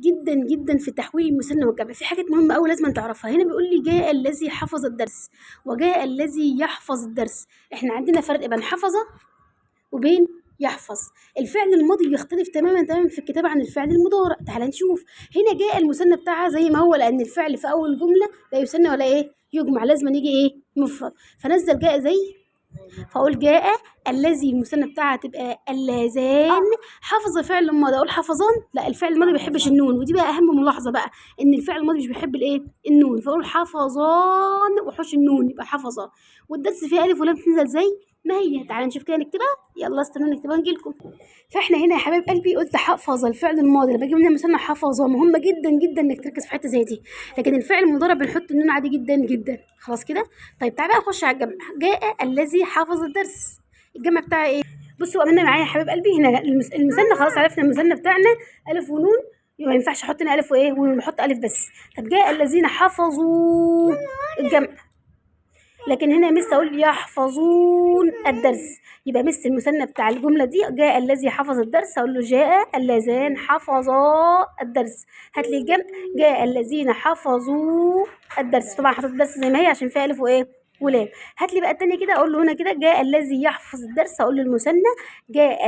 جدا جدا في تحويل المثنى والجمع. في حاجات مهمه قوي لازم تعرفها. هنا بيقول لي جاء الذي حفظ الدرس وجاء الذي يحفظ الدرس. احنا عندنا فرق بين حفظ وبين يحفظ. الفعل الماضي بيختلف تماما في الكتابه عن الفعل المضارع. تعال نشوف. هنا جاء المثنى بتاعها زي ما هو، لان الفعل في اول جمله لا يثنى ولا ايه يجمع، لازم يجي ايه مفرد، فنزل جاء زي، فاقول جاء الذي المثنى بتاعها تبقى اللذان. حفظ فعل الماضي اقول حفظان، لا الفعل الماضي ما بيحبش النون، ودي بقى اهم ملاحظه بقى، ان الفعل الماضي مش بيحب الايه النون، فاقول حفظان وحوش النون يبقى حفظه. والدرس فيه الف ولام تنزل زي ما هي. تعالى نشوف كده نكتبها، يلا استنوا نكتبها نجيلكم. فاحنا هنا يا حبايب قلبي قلت حفظ الفعل الماضي لما بجيب منها مثلا حفظه، مهمه جدا جدا انك تركز في حته زي دي. لكن الفعل المضارع بنحط النون عادي جدا جدا. خلاص كده. طيب تعالى بقى نخش على الجمع. جاء الذي حفظ الدرس، الجمع بتاعي ايه؟ بصوا امنا معايا يا حبايب قلبي. هنا المثنى خلاص عرفنا المثنى بتاعنا الف ونون، ما ينفعش احط هنا الف وايه ونحط الف بس. طب جاء الذين حفظوا الجمع، لكن هنا مس اقول يحفظون الدرس، يبقى مس المثنى بتاع الجمله دي جاء الذي حفظ الدرس اقول له جاء اللذان حفظا الدرس. هات لي الجمع جاء الذين حفظوا الدرس، طبعا حفظ الدرس زي ما هي عشان فيها الف وايه ولام. هات لي بقى التانية كده اقول له هنا كده جاء الذي يحفظ الدرس، اقول له المثنى جاء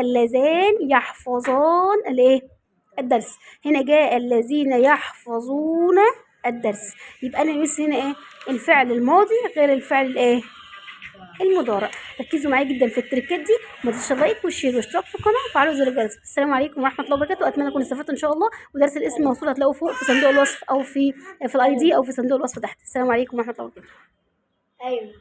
اللذان يحفظان الايه الدرس. هنا جاء الذين يحفظون الدرس. يبقى انا مس هنا ايه الفعل الماضي غير الفعل الايه المضارع. ركزوا معايا جدا في التريكات دي، ما تنسوش اللايك والشير والاشتراك في القناه وفعلوا زر الجرس. السلام عليكم ورحمه الله وبركاته، اتمنى تكونوا استفدتوا ان شاء الله. ودرس الاسم موصول هتلاقوه فوق في صندوق الوصف او في الاي دي او في صندوق الوصف تحت. السلام عليكم ورحمه الله وبركاته. ايوه.